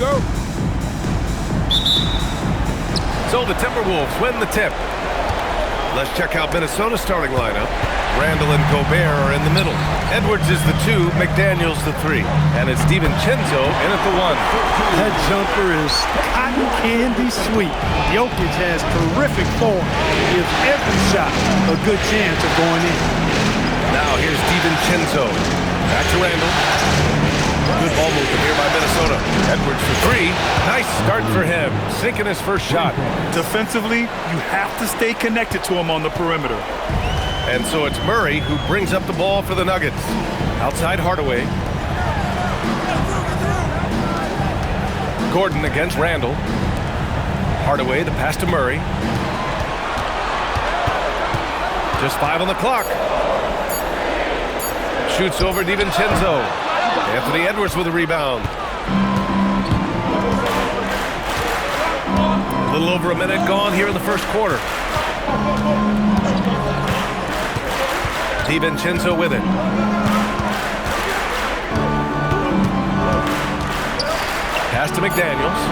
go. So the Timberwolves win the tip. Let's check out Minnesota's starting lineup. Randall and Gobert are in the middle. Edwards is the 2, McDaniels the 3. And it's DiVincenzo in at the 1. That jumper is cotton candy sweet. Jokic has terrific form. Gives every shot a good chance of going in. Now here's DiVincenzo. Back to Randall. Good ball movement here by Minnesota. Edwards for 3. Nice start for him. Sinking his first shot. Defensively, you have to stay connected to him on the perimeter. And so it's Murray who brings up the ball for the Nuggets. Outside Hardaway. Gordon against Randall. Hardaway, the pass to Murray. Just 5 on the clock. Shoots over DiVincenzo. Anthony Edwards with a rebound. A little over a minute gone here in the first quarter. DiVincenzo with it. Pass to McDaniels.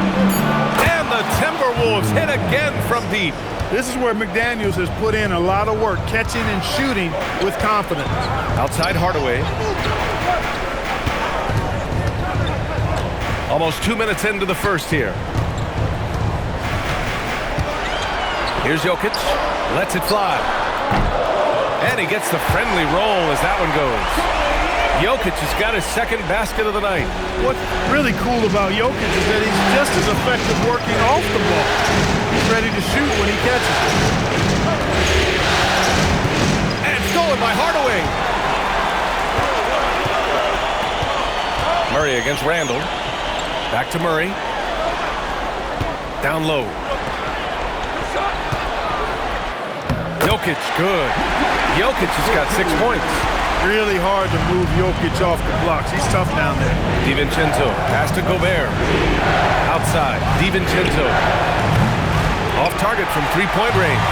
And the Timberwolves hit again from deep. This is where McDaniels has put in a lot of work, catching and shooting with confidence. Outside Hardaway. Almost 2 minutes into the first here. Here's Jokic. Lets it fly. And he gets the friendly roll as that one goes. Jokic has got his second basket of the night. What's really cool about Jokic is that he's just as effective working off the ball. He's ready to shoot when he catches it. And stolen by Hardaway. Murray against Randall. Back to Murray. Down low. Jokic, good. Jokic has got 6 points. Really hard to move Jokic off the blocks. He's tough down there. DiVincenzo, pass to Gobert. Outside, DiVincenzo. Off target from three-point range.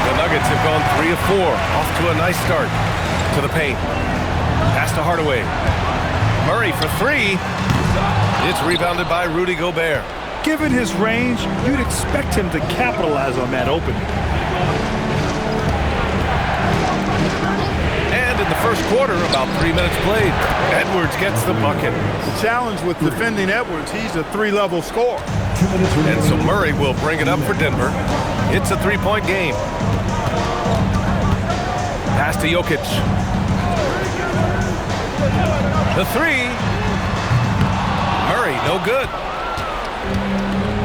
The Nuggets have gone 3 of 4. Off to a nice start. To the paint. Pass to Hardaway. Murray for 3. It's rebounded by Rudy Gobert. Given his range, you'd expect him to capitalize on that opening. And in the first quarter, about 3 minutes played, Edwards gets the bucket. The challenge with defending Edwards, he's a 3-level scorer. And so Murray will bring it up for Denver. It's a 3-point game. Pass to Jokic. The 3. Murray, no good.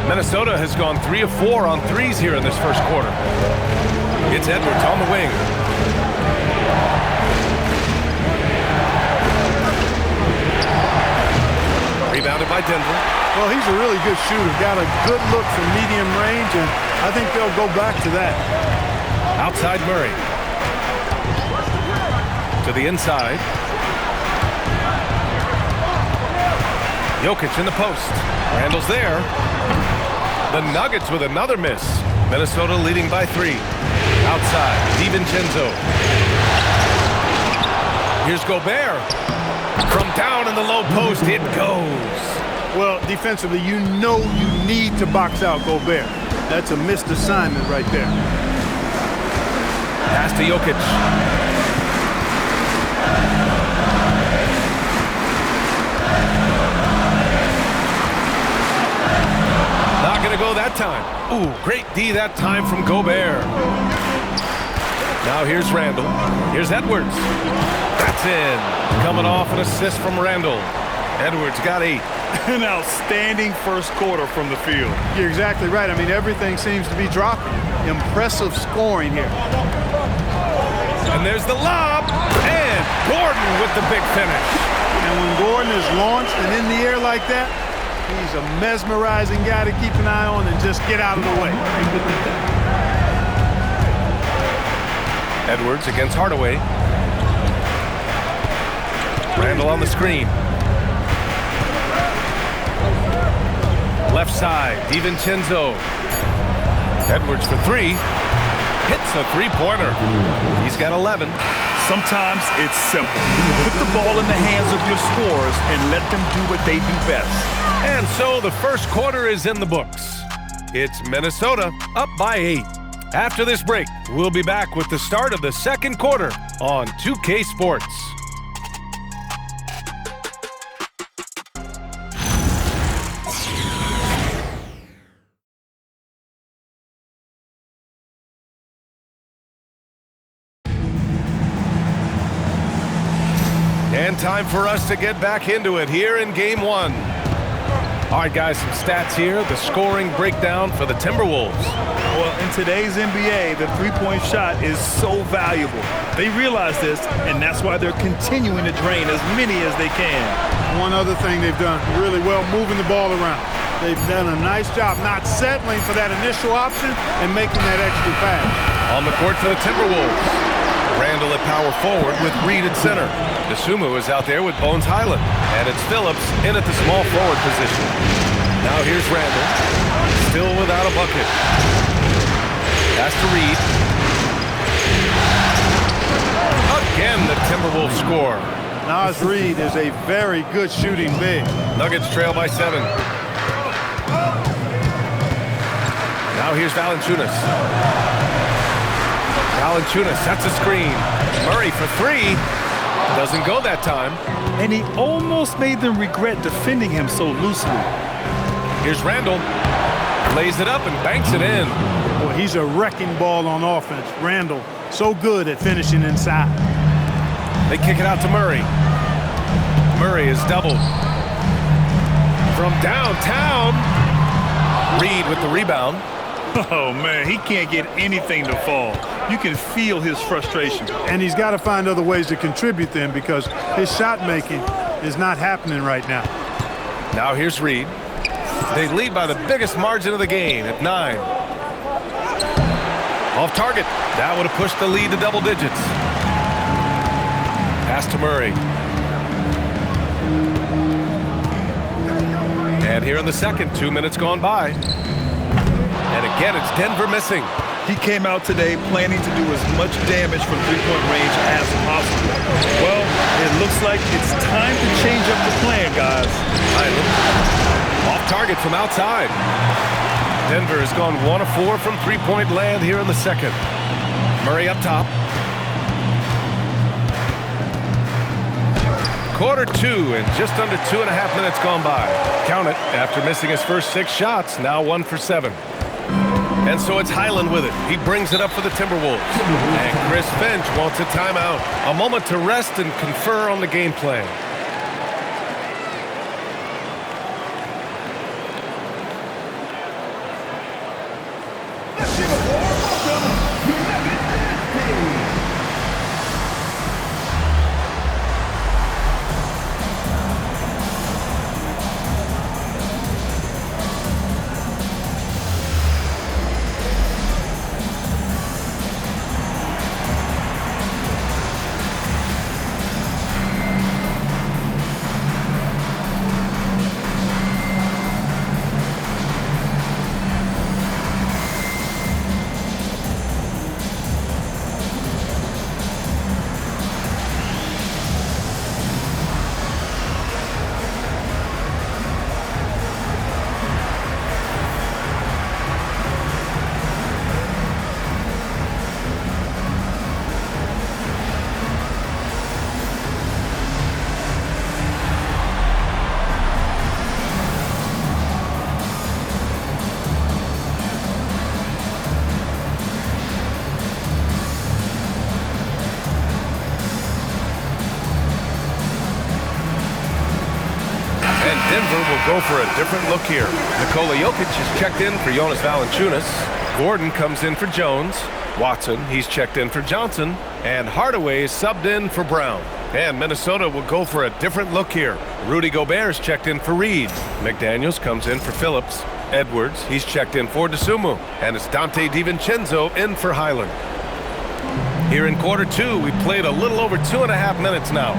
Minnesota has gone 3 of 4 on threes here in this first quarter. It's Edwards on the wing. Rebounded by Denver. Well, he's a really good shooter. Got a good look from medium range, and I think they'll go back to that. Outside Murray. To the inside. Jokic in the post. Randall's there. The Nuggets with another miss. Minnesota leading by 3. Outside, DiVincenzo. Here's Gobert. From down in the low post, it goes. Well, defensively, you know you need to box out Gobert. That's a missed assignment right there. Pass to Jokic. Not going to go that time. Ooh, great D that time from Gobert. Now here's Randall. Here's Edwards. That's in. Coming off an assist from Randall. Edwards got 8. An outstanding first quarter from the field. You're exactly right. I mean, everything seems to be dropping. Impressive scoring here. And there's the lob. And Gordon with the big finish. And when Gordon is launched and in the air like that, he's a mesmerizing guy to keep an eye on and just get out of the way. Edwards against Hardaway. Randall on the screen. Left side, DiVincenzo. Edwards for 3. Hits a three-pointer. He's got 11. Sometimes it's simple. Put the ball in the hands of your your scores and let them do what they do best. And so the first quarter is in the books. It's Minnesota up by 8. After this break, we'll be back with the start of the second quarter on 2K Sports. And time for us to get back into it here in Game 1. All right, guys, some stats here. The scoring breakdown for the Timberwolves. Well, in today's NBA, the three-point shot is so valuable. They realize this, and that's why they're continuing to drain as many as they can. One other thing they've done really well, moving the ball around. They've done a nice job not settling for that initial option and making that extra pass. On the court for the Timberwolves, Randall at power forward with Reed at center. DeSumo is out there with Bones Highland. And it's Phillips in at the small forward position. Now here's Randall, still without a bucket. Pass to Reed. Again, the Timberwolves score. Naz Reid is a very good shooting big. Nuggets trail by 7. Now here's Valanciunas. Valanciunas sets a screen. Murray for 3. Doesn't go that time. And he almost made them regret defending him so loosely. Here's Randall. Lays it up and banks it in. Boy, he's a wrecking ball on offense. Randall, so good at finishing inside. They kick it out to Murray. Murray is doubled. From downtown. Reed with the rebound. Oh, man, he can't get anything to fall. You can feel his frustration. And he's got to find other ways to contribute then because his shot making is not happening right now. Now here's Reed. They lead by the biggest margin of the game at 9. Off target. That would have pushed the lead to double digits. Pass to Murray. And here in the second, 2 minutes gone by. And again, it's Denver missing. He came out today planning to do as much damage from three-point range as possible. Well, it looks like it's time to change up the plan, guys. Off target from outside. Denver has gone 1 of 4 from three-point land here in the second. Murray up top. Quarter 2 and just under 2.5 minutes gone by. Count it, after missing his first 6 shots, now 1 for 7. And so it's Highland with it. He brings it up for the Timberwolves. And Chris Finch wants a timeout. A moment to rest and confer on the game plan. Denver will go for a different look here. Nikola Jokic is checked in for Jonas Valanciunas. Gordon comes in for Jones. Watson, he's checked in for Johnson. And Hardaway is subbed in for Brown. And Minnesota will go for a different look here. Rudy Gobert is checked in for Reed. McDaniels comes in for Phillips. Edwards, he's checked in for DeSumo. And it's Dante DiVincenzo in for Highland. Here in quarter 2, we played a little over 2.5 minutes now.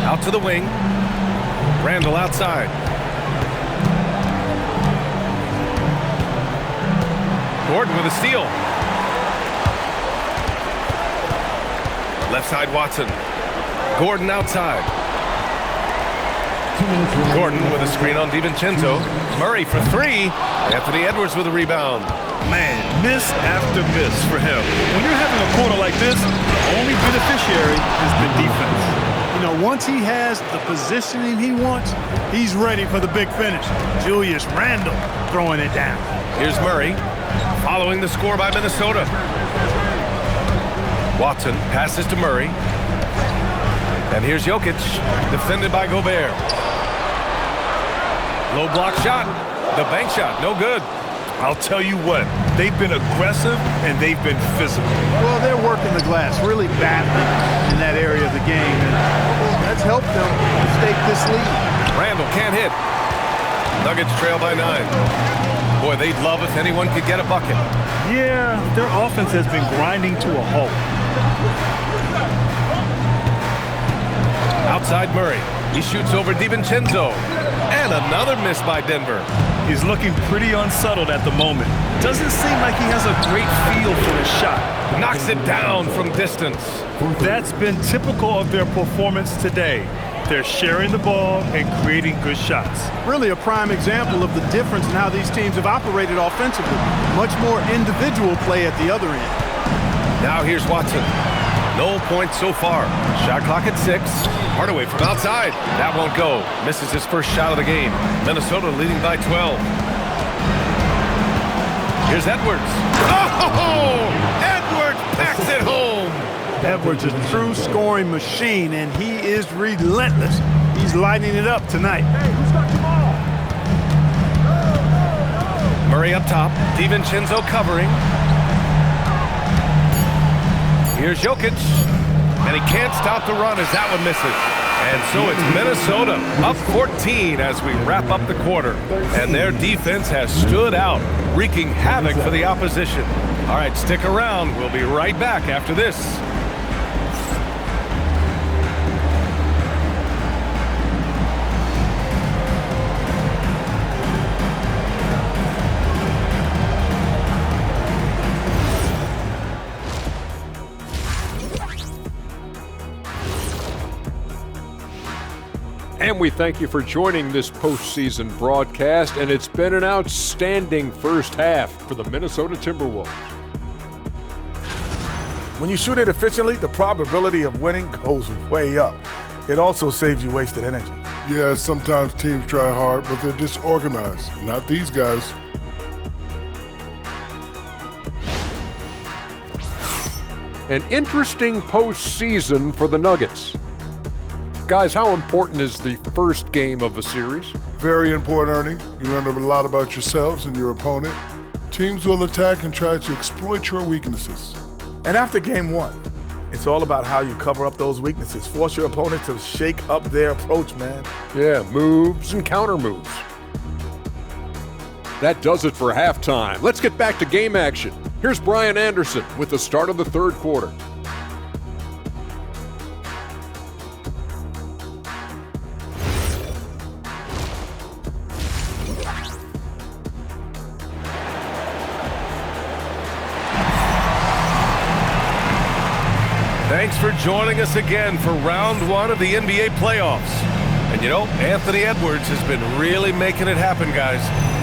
Out to the wing. Randall outside. Gordon with a steal. Left side Watson. Gordon outside. Gordon with a screen on DiVincenzo. Murray for three. Anthony Edwards with a rebound. Man, miss after miss for him. When you're having a quarter like this, the only beneficiary is the defense. You know, once he has the positioning he wants, he's ready for the big finish. Julius Randle throwing it down. Here's Murray, following the score by Minnesota. Watson passes to Murray. And here's Jokic, defended by Gobert. Low block shot. The bank shot, no good. I'll tell you what, they've been aggressive and they've been physical. Well, they're working the glass, really battling in that area of the game, and that's helped them stake this lead. Randall can't hit. Nuggets trail by 9. Boy, they'd love if anyone could get a bucket. Yeah, their offense has been grinding to a halt. Outside Murray. He shoots over DiVincenzo. And another miss by Denver. He's looking pretty unsettled at the moment. Doesn't seem like he has a great feel for his shot. Knocks it down from distance. That's been typical of their performance today. They're sharing the ball and creating good shots. Really a prime example of the difference in how these teams have operated offensively. Much more individual play at the other end. Now here's Watson. No points so far. Shot clock at 6. Hardaway from outside. That won't go. Misses his first shot of the game. Minnesota leading by 12. Here's Edwards. Oh! Edwards packs it home. Edwards is a true scoring machine, and he is relentless. He's lighting it up tonight. Hey, who's got the ball? Murray up top. DiVincenzo covering. Here's Jokic, and he can't stop the run as that one misses. And so it's Minnesota up 14 as we wrap up the quarter. And their defense has stood out, wreaking havoc for the opposition. All right, stick around. We'll be right back after this. And we thank you for joining this postseason broadcast, and it's been an outstanding first half for the Minnesota Timberwolves. When you shoot it efficiently, the probability of winning goes way up. It also saves you wasted energy. Yeah, sometimes teams try hard, but they're disorganized. Not these guys. An interesting postseason for the Nuggets. Guys, how important is the first game of a series? Very important, Ernie. You learn a lot about yourselves and your opponent. Teams will attack and try to exploit your weaknesses. And after game one, it's all about how you cover up those weaknesses. Force your opponent to shake up their approach, man. Yeah, moves and counter moves. That does it for halftime. Let's get back to game action. Here's Brian Anderson with the start of the third quarter. Thanks for joining us again for round one of the NBA playoffs. And you know, Anthony Edwards has been really making it happen, guys.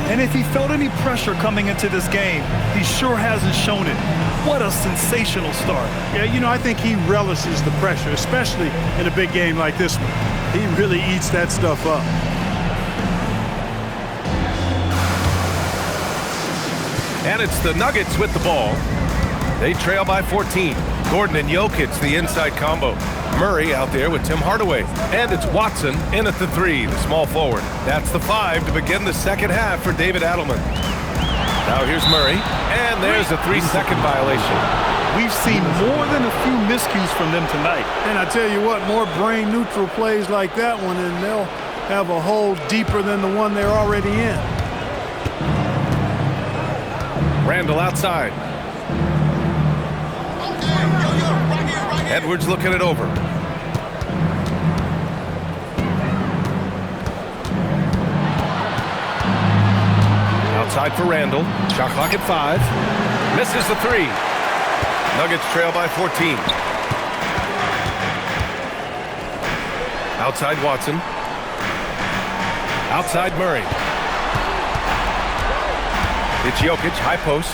And if he felt any pressure coming into this game, he sure hasn't shown it. What a sensational start. Yeah, you know, I think he relishes the pressure, especially in a big game like this one. He really eats that stuff up. And it's the Nuggets with the ball. They trail by 14. Gordon and Jokic, the inside combo. Murray out there with Tim Hardaway. And it's Watson in at the 3, the small forward. That's the 5 to begin the second half for David Adelman. Now here's Murray, and there's a 3-second violation. We've seen more than a few miscues from them tonight. And I tell you what, more brain-neutral plays like that one, and they'll have a hole deeper than the one they're already in. Randall outside. Edwards looking it over. Outside for Randall. Shot clock at 5. Misses the 3. Nuggets trail by 14. Outside Watson. Outside Murray. It's Jokic, high post.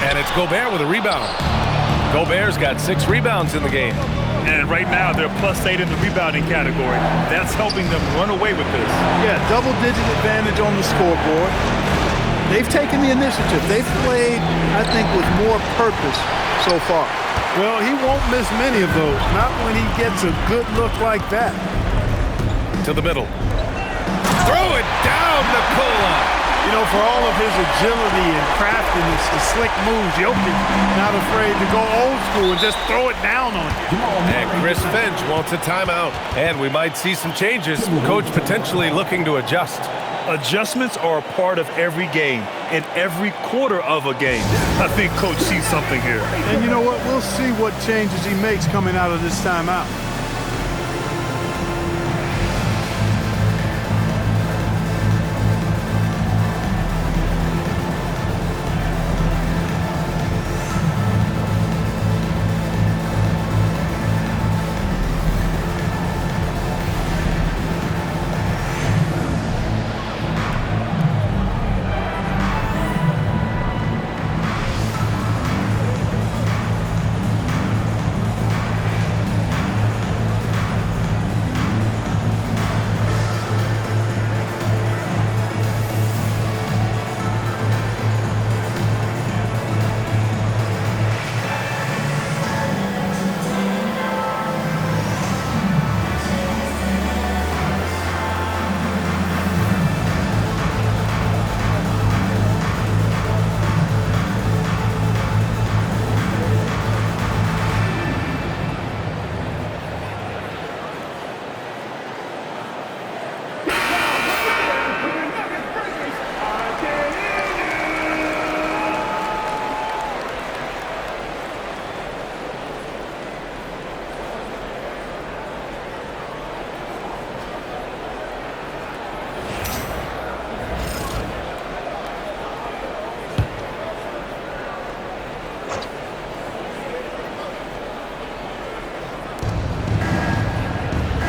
And it's Gobert with a rebound. Gobert's got 6 rebounds in the game. And right now, they're +8 in the rebounding category. That's helping them run away with this. Yeah, double-digit advantage on the scoreboard. They've taken the initiative. They've played, I think, with more purpose so far. Well, he won't miss many of those, not when he gets a good look like that. To the middle. Throw it down, Nikola. You know, for all of his agility and craftiness, the slick moves, Jokic not afraid to go old school and just throw it down on you. And Chris Finch wants a timeout. And we might see some changes. Coach potentially looking to adjust. Adjustments are a part of every game and every quarter of a game. I think Coach sees something here. And you know what? We'll see what changes he makes coming out of this timeout.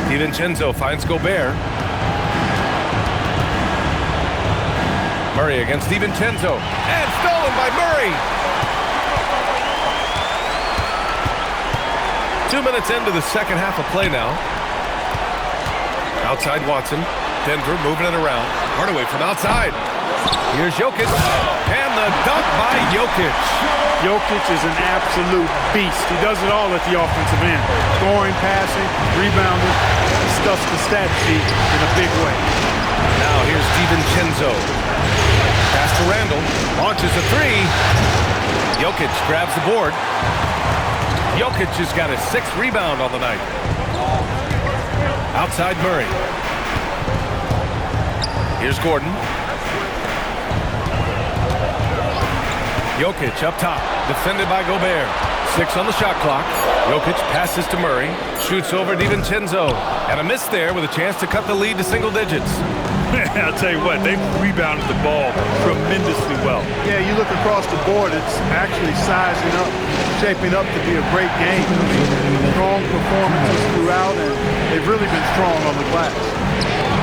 DiVincenzo finds Gobert. Murray against DiVincenzo. And stolen by Murray. 2 minutes into the second half of play now. Outside Watson. Denver moving it around. Hardaway from outside. Here's Jokic. And the dunk by Jokic. Jokic is an absolute beast. He does it all at the offensive end. Scoring, passing, rebounding. He stuffs the stat sheet in a big way. Now here's DiVincenzo. Pass to Randall. Launches a three. Jokic grabs the board. Jokic has got his 6th rebound on the night. Outside Murray. Here's Gordon. Jokic up top, defended by Gobert. 6 on the shot clock. Jokic passes to Murray, shoots over DiVincenzo. And a miss there with a chance to cut the lead to single digits. I'll tell you what, they've rebounded the ball tremendously well. Yeah, you look across the board, it's actually sizing up, shaping up to be a great game. Strong performances throughout, and they've really been strong on the glass.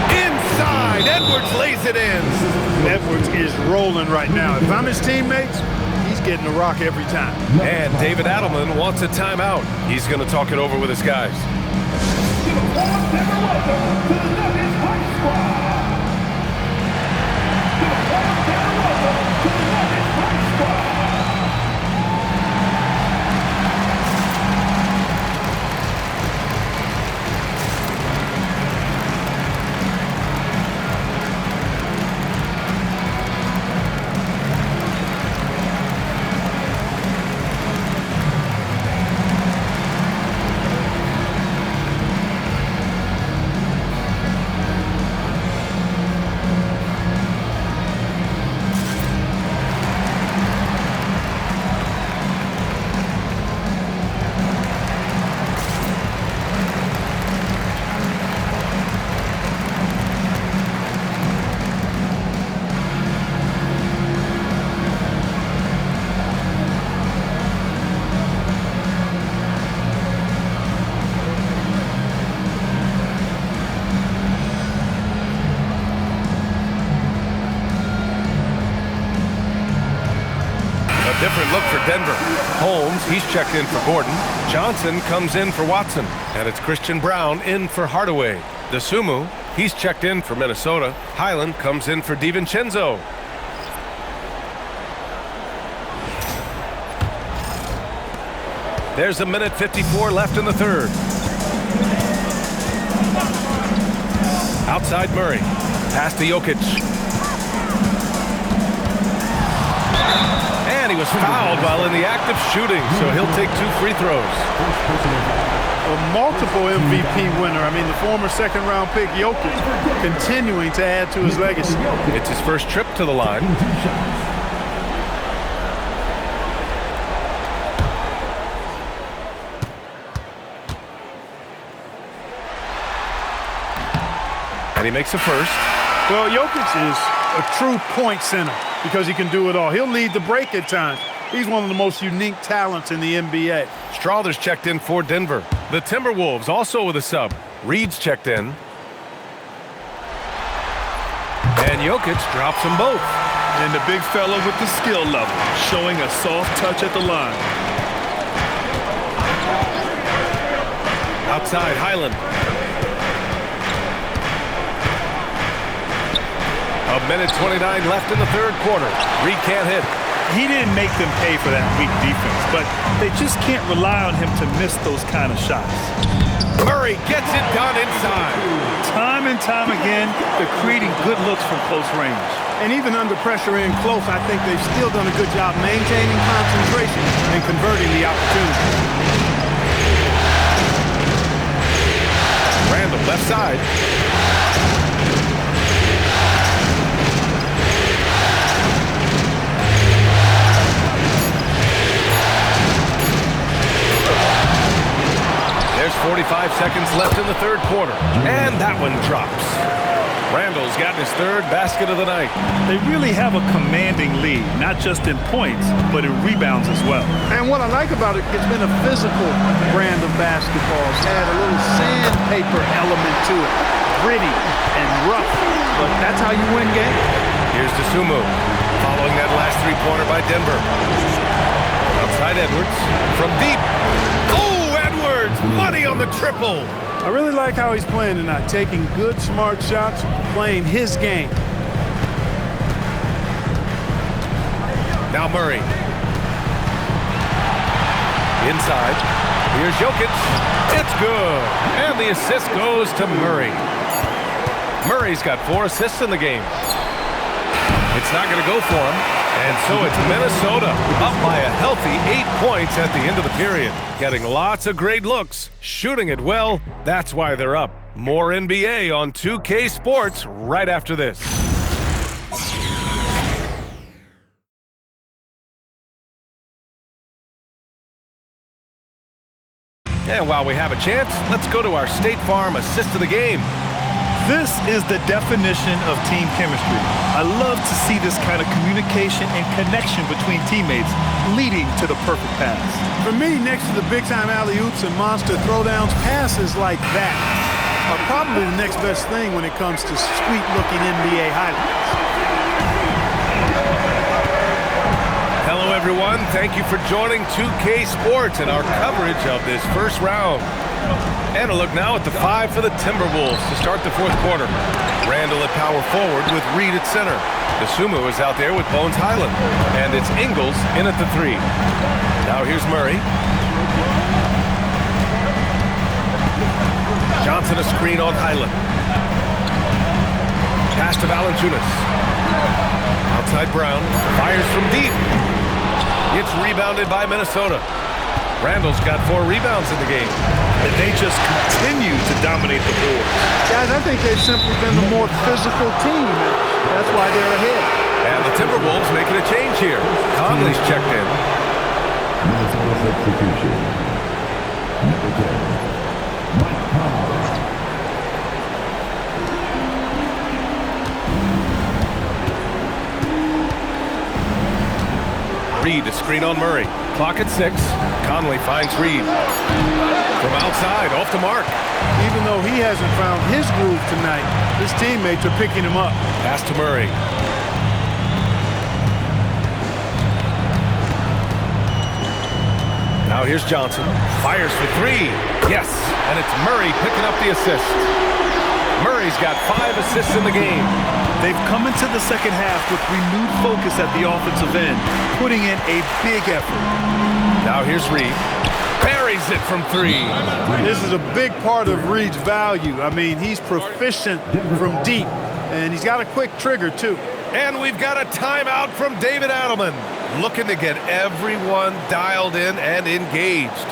Inside, Edwards lays it in. Edwards is rolling right now. If I'm his teammates, he's getting a rock every time. And David Adelman wants a timeout. He's going to talk it over with his guys. Different look for Denver. Holmes, he's checked in for Gordon. Johnson comes in for Watson. And it's Christian Brown in for Hardaway. DeSumo, he's checked in for Minnesota. Highland comes in for DiVincenzo. There's a minute 54 left in the third. Outside Murray. Pass to Jokic. And he was fouled while in the act of shooting, so he'll take 2 free throws. A multiple MVP winner. I mean, the former second-round pick Jokic continuing to add to his legacy. It's his first trip to the line. And he makes a first. Well, Jokic is a true point center because he can do it all. He'll lead the break at times. He's one of the most unique talents in the NBA. Strawther's checked in for Denver. The Timberwolves also with a sub. Reed's checked in. And Jokic drops them both. And the big fella with the skill level, showing a soft touch at the line. Outside, Highland. A minute 29 left in the third quarter. Reed can't hit. He didn't make them pay for that weak defense, but they just can't rely on him to miss those kind of shots. Murray gets it done inside. Time and time again, they're creating good looks from close range. And even under pressure in close, I think they've still done a good job maintaining concentration and converting the opportunity. Randall, left side. There's 45 seconds left in the third quarter. And that one drops. Randall's gotten his third basket of the night. They really have a commanding lead, not just in points, but in rebounds as well. And what I like about it, it's been a physical brand of basketball. It's had a little sandpaper element to it. Gritty and rough, but that's how you win games. Here's DeSumo, following that last three-pointer by Denver. Outside Edwards, from deep. Oh, Edwards, money on the triple. I really like how he's playing tonight, taking good, smart shots, playing his game. Now Murray. Inside. Here's Jokic. It's good. And the assist goes to Murray. Murray's got 4 assists in the game. It's not going to go for him. And so it's Minnesota up by a healthy 8 points at the end of the period. Getting lots of great looks, shooting it well. That's why they're up. More NBA on 2K Sports right after this. And while we have a chance, let's go to our State Farm assist of the game. This is the definition of team chemistry. I love to see this kind of communication and connection between teammates leading to the perfect pass. For me, next to the big-time alley-oops and monster throwdowns, passes like that are probably the next best thing when it comes to sweet-looking NBA highlights. Hello, everyone. Thank you for joining 2K Sports and our coverage of this first round. And a look now at the 5 for the Timberwolves to start the fourth quarter. Randall at power forward with Reed at center. DeSumo is out there with Bones Highland. And it's Ingles in at the 3. Now here's Murray. Johnson a screen on Highland. Pass to Valanciunas. Outside Brown. Fires from deep. It's rebounded by Minnesota. Randall's got 4 rebounds in the game. And they just continue to dominate the board. Guys, I think they've simply been the more physical team. That's why they're ahead. And the Timberwolves making a change here. Conley's checked in. Execution. Number 10. Mike Conley. Reed, a screen on Murray. Clock at 6. Conley finds Reed. From outside, off the mark. Even though he hasn't found his groove tonight, his teammates are picking him up. Pass to Murray. Now here's Johnson. Fires for three. Yes, and it's Murray picking up the assist. Murray's got 5 assists in the game. They've come into the second half with renewed focus at the offensive end, putting in a big effort. Now here's Reed. Buries it from 3. This is a big part of Reed's value. I mean, he's proficient from deep, and he's got a quick trigger, too. And we've got a timeout from David Adelman, looking to get everyone dialed in and engaged.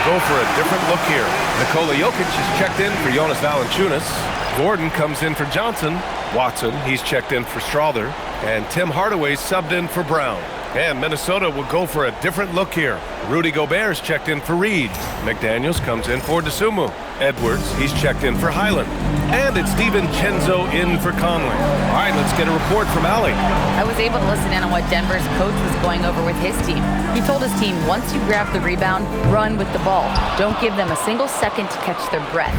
Go for a different look here. Nikola Jokic is checked in for Jonas Valanciunas. Gordon comes in for Johnson. Watson, he's checked in for Strother. And Tim Hardaway subbed in for Brown. And Minnesota will go for a different look here. Rudy Gobert's checked in for Reed. McDaniels comes in for DeSumo. Edwards, he's checked in for Highland. And it's DiVincenzo in for Conley. All right, let's get a report from Allie. I was able to listen in on what Denver's coach was going over with his team. He told his team, once you grab the rebound, run with the ball. Don't give them a single second to catch their breath.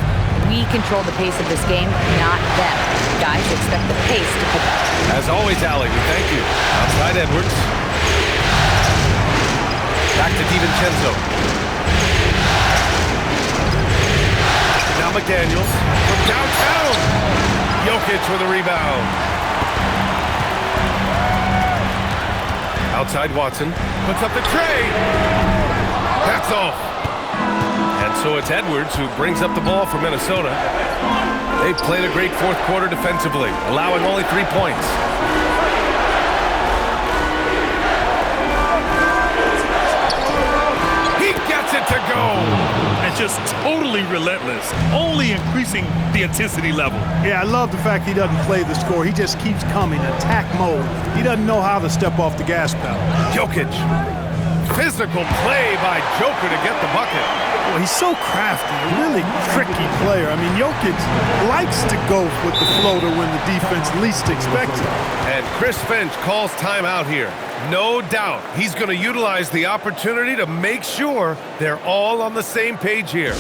We control the pace of this game, not them. Guys, expect the pace to pick up. As always, Allie, we thank you. Outside Edwards. Back to DiVincenzo. Now McDaniels from downtown. Jokic with a rebound. Outside Watson. Puts up the tray. That's off. And so it's Edwards who brings up the ball for Minnesota. They've played a great fourth quarter defensively, allowing only 3 points. It to go. And just totally relentless, only increasing the intensity level. Yeah, I love the fact he doesn't play the score. He just keeps coming, attack mode. He doesn't know how to step off the gas pedal. Jokic. Physical play by Joker to get the bucket. Well, he's so crafty, a really tricky player. I mean, Jokic likes to go with the floater when the defense least expects it. And Chris Finch calls timeout here. No doubt he's going to utilize the opportunity to make sure they're all on the same page here.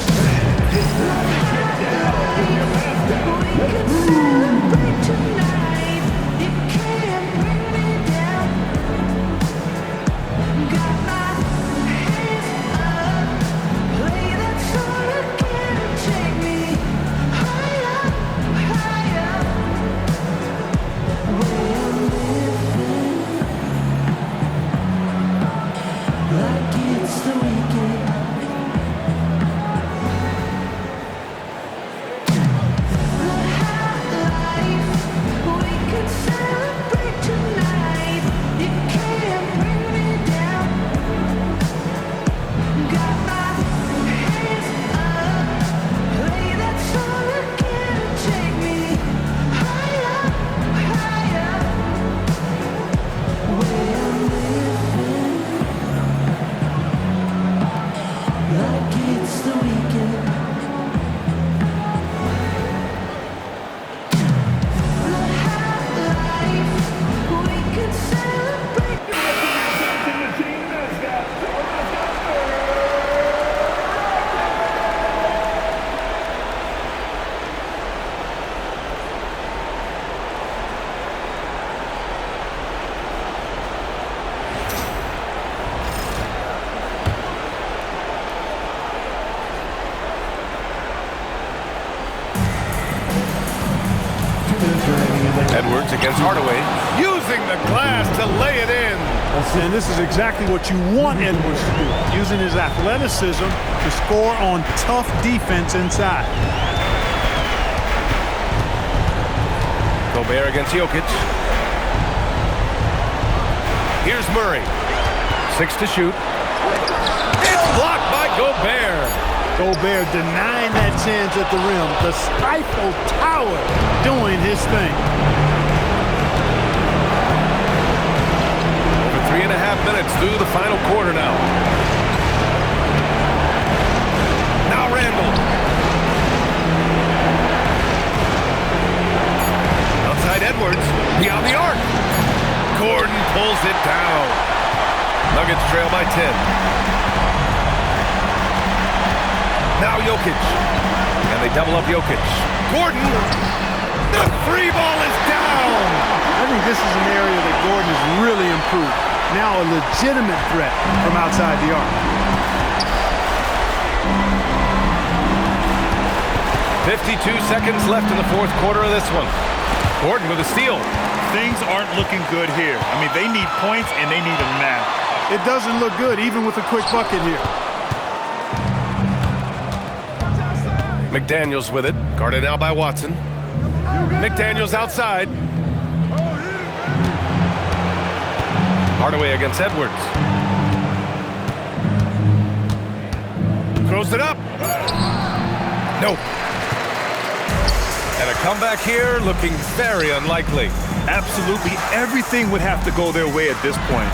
Edwards against Hardaway, using the glass to lay it in. And this is exactly what you want Edwards to do, using his athleticism to score on tough defense inside. Gobert against Jokic. Here's Murray. 6 to shoot. It's blocked by Gobert. Gobert denying that chance at the rim. The stifle tower doing his thing. Over 3.5 minutes through the final quarter now. Now Randall. Outside Edwards. Beyond the arc. Gordon pulls it down. Nuggets trail by 10. Now Jokic. And they double up Jokic. Gordon. The free ball is down. I think this is an area that Gordon has really improved. Now a legitimate threat from outside the arc. 52 seconds left in the fourth quarter of this one. Gordon with a steal. Things aren't looking good here. I mean, they need points, and they need them now. It doesn't look good, even with a quick bucket here. McDaniels with it. Guarded now by Watson. McDaniels outside. Hardaway against Edwards. Throws it up. Nope. And a comeback here looking very unlikely. Absolutely everything would have to go their way at this point.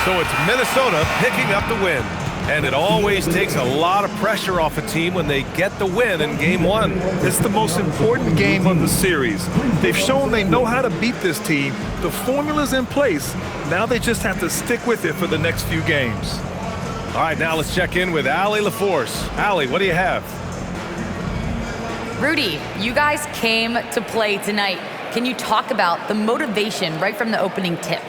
So it's Minnesota picking up the win. And it always takes a lot of pressure off a team when they get the win in Game 1. It's the most important game of the series. They've shown they know how to beat this team. The formula's in place. Now they just have to stick with it for the next few games. All right, now let's check in with Allie LaForce. Allie, what do you have? Rudy, you guys came to play tonight. Can you talk about the motivation right from the opening tip?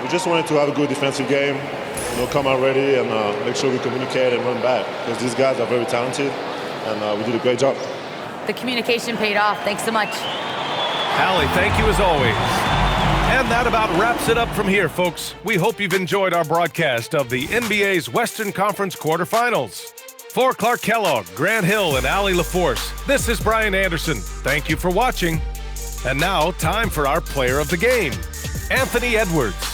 We just wanted to have a good defensive game, come out ready and make sure we communicate and run back because these guys are very talented and we did a great job. The communication paid off. Thanks so much. Allie, thank you as always. And that about wraps it up from here, folks. We hope you've enjoyed our broadcast of the NBA's Western Conference quarterfinals. For Clark Kellogg, Grant Hill, and Allie LaForce, this is Brian Anderson. Thank you for watching. And now, time for our player of the game, Anthony Edwards.